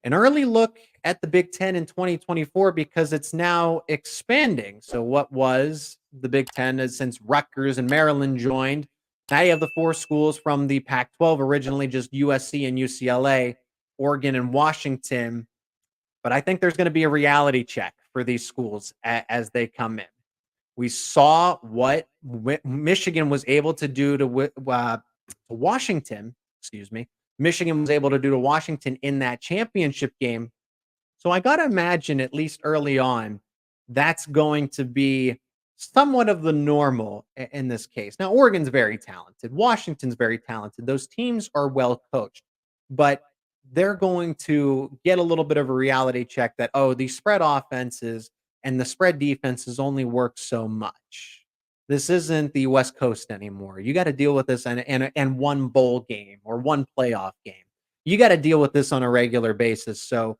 an early look at the Big Ten in 2024 because it's now expanding. So, what was the Big Ten is since Rutgers and Maryland joined? Now you have the four schools from the Pac 12, originally just USC and UCLA, Oregon and Washington. But I think there's going to be a reality check for these schools as they come in. We saw what Michigan was able to do to Washington. Excuse me. Michigan was able to do to Washington in that championship game. So I got to imagine, at least early on, that's going to be somewhat of the normal in this case. Now, Oregon's very talented. Washington's very talented. Those teams are well coached, but they're going to get a little bit of a reality check that, oh, these spread offenses and the spread defenses only work so much. This isn't the West Coast anymore. You got to deal with this and one bowl game or one playoff game. You got to deal with this on a regular basis. So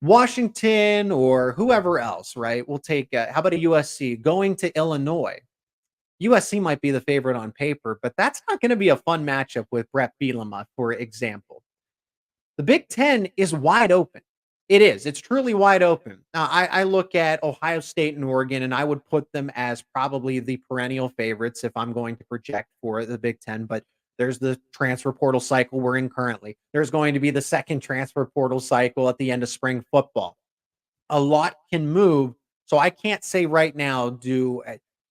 Washington or whoever else, right? We'll take, how about a USC going to Illinois? USC might be the favorite on paper, but that's not going to be a fun matchup with Brett Bielema, for example. The Big Ten is wide open. It is. It's truly wide open. Now, I look at Ohio State and Oregon, and I would put them as probably the perennial favorites if I'm going to project for the Big Ten. But there's the transfer portal cycle we're in currently. There's going to be the second transfer portal cycle at the end of spring football. A lot can move. So I can't say right now, do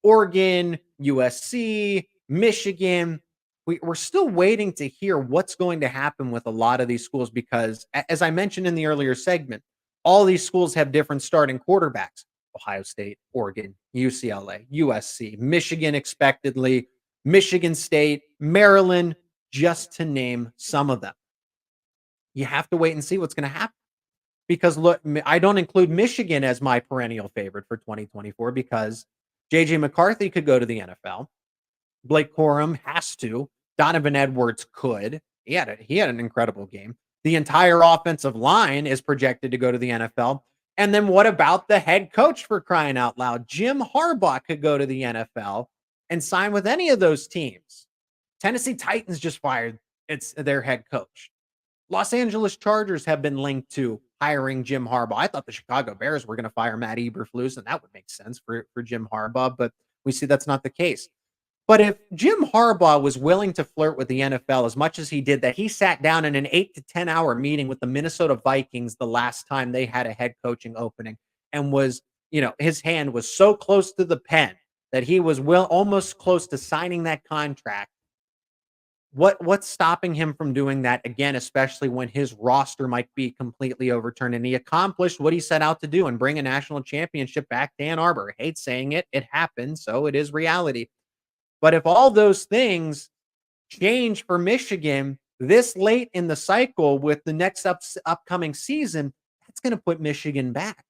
Oregon, USC, Michigan. We're still waiting to hear what's going to happen with a lot of these schools because, as I mentioned in the earlier segment, all these schools have different starting quarterbacks. Ohio State, Oregon, UCLA, USC, Michigan expectedly, Michigan State, Maryland, just to name some of them. You have to wait and see what's going to happen. Because look, I don't include Michigan as my perennial favorite for 2024 because JJ McCarthy could go to the NFL. Blake Corum has to. Donovan Edwards could. He had an incredible game. The entire offensive line is projected to go to the NFL. And then what about the head coach, for crying out loud? Jim Harbaugh could go to the NFL and sign with any of those teams. Tennessee Titans just fired their head coach. Los Angeles Chargers have been linked to hiring Jim Harbaugh. I thought the Chicago Bears were going to fire Matt Eberflus, and that would make sense for Jim Harbaugh, but we see that's not the case. But if Jim Harbaugh was willing to flirt with the NFL as much as he did, that he sat down in an 8 to 10 hour meeting with the Minnesota Vikings the last time they had a head coaching opening and was, his hand was so close to the pen that he was almost close to signing that contract. What's stopping him from doing that again, especially when his roster might be completely overturned? And he accomplished what he set out to do and bring a national championship back to Ann Arbor. I hate saying it. It happened, so it is reality. But if all those things change for Michigan this late in the cycle with the next upcoming season, that's going to put Michigan back.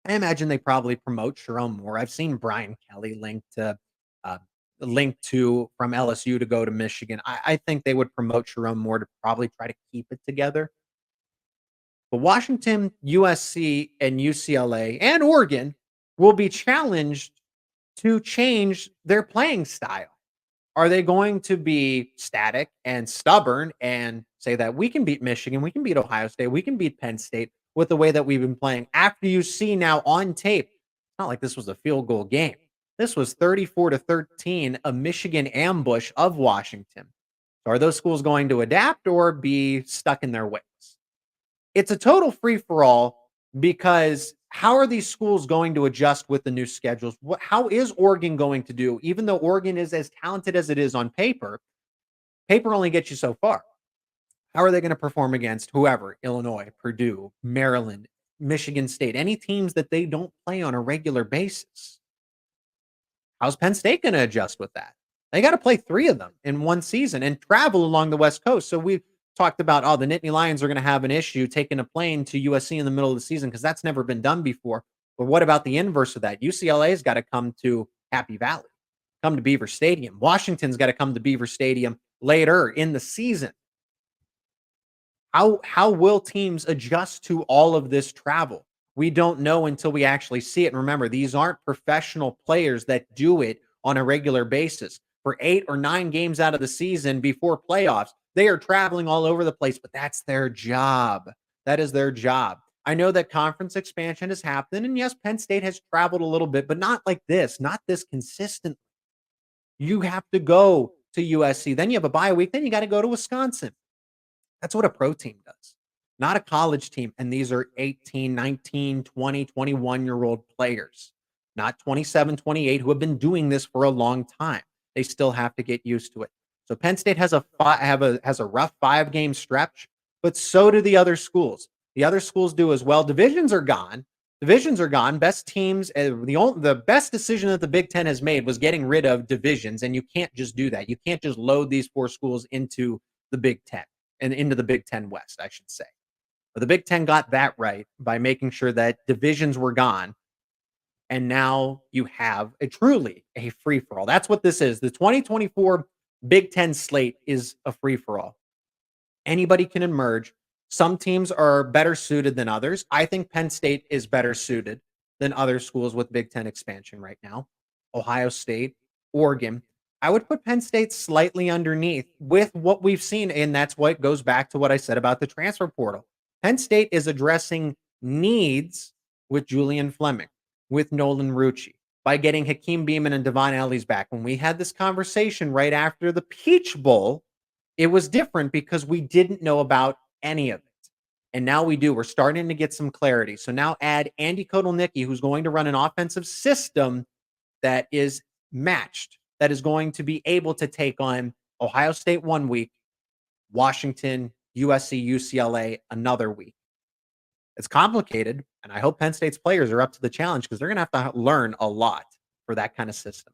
I imagine they probably promote Sharon Moore. I've seen Brian Kelly linked to from LSU to go to Michigan. I think they would promote Sharon Moore to probably try to keep it together. But Washington, USC, and UCLA and Oregon will be challenged to change their playing style. Are they going to be static and stubborn and say that we can beat Michigan, we can beat Ohio State, we can beat Penn State with the way that we've been playing? After you see now on tape, it's not like this was a field goal game. This was 34-13, a Michigan ambush of Washington. So are those schools going to adapt or be stuck in their ways? It's a total free-for-all because how are these schools going to adjust with the new schedules? How is Oregon going to do? Even though Oregon is as talented as it is on paper, paper only gets you so far. How are they going to perform against whoever? Illinois, Purdue, Maryland, Michigan State, any teams that they don't play on a regular basis? How's Penn State going to adjust with that? They got to play 3 of them in one season and travel along the West Coast. So we've talked about, the Nittany Lions are going to have an issue taking a plane to USC in the middle of the season because that's never been done before. But what about the inverse of that? UCLA's got to come to Happy Valley, come to Beaver Stadium. Washington's got to come to Beaver Stadium later in the season. How will teams adjust to all of this travel? We don't know until we actually see it. And remember, these aren't professional players that do it on a regular basis. For 8 or 9 games out of the season before playoffs, they are traveling all over the place, but that's their job. That is their job. I know that conference expansion has happened, and yes, Penn State has traveled a little bit, but not like this, not this consistent. You have to go to USC, then you have a bye week, then you got to go to Wisconsin. That's what a pro team does, not a college team. And these are 18, 19, 20, 21-year-old players, not 27, 28, who have been doing this for a long time. They still have to get used to it. So Penn State has a rough 5-game stretch, but so do the other schools. The other schools do as well. Divisions are gone. Divisions are gone. Best teams. The best decision that the Big Ten has made was getting rid of divisions, and you can't just do that. You can't just load these 4 schools into the Big Ten and into the Big Ten West, I should say. But the Big Ten got that right by making sure that divisions were gone. And now you have truly a free-for-all. That's what this is. The 2024 Big Ten slate is a free-for-all. Anybody can emerge. Some teams are better suited than others. I think Penn State is better suited than other schools with Big Ten expansion right now. Ohio State, Oregon. I would put Penn State slightly underneath with what we've seen, and that's what goes back to what I said about the transfer portal. Penn State is addressing needs with Julian Fleming, with Nolan Rucci, by getting Hakeem Beamon and Devon Ellie's back. When we had this conversation right after the Peach Bowl, it was different because we didn't know about any of it. And now we do. We're starting to get some clarity. So now add Andy Kotelnicki, who's going to run an offensive system that is matched, that is going to be able to take on Ohio State one week, Washington, USC, UCLA another week. It's complicated, and I hope Penn State's players are up to the challenge because they're going to have to learn a lot for that kind of system.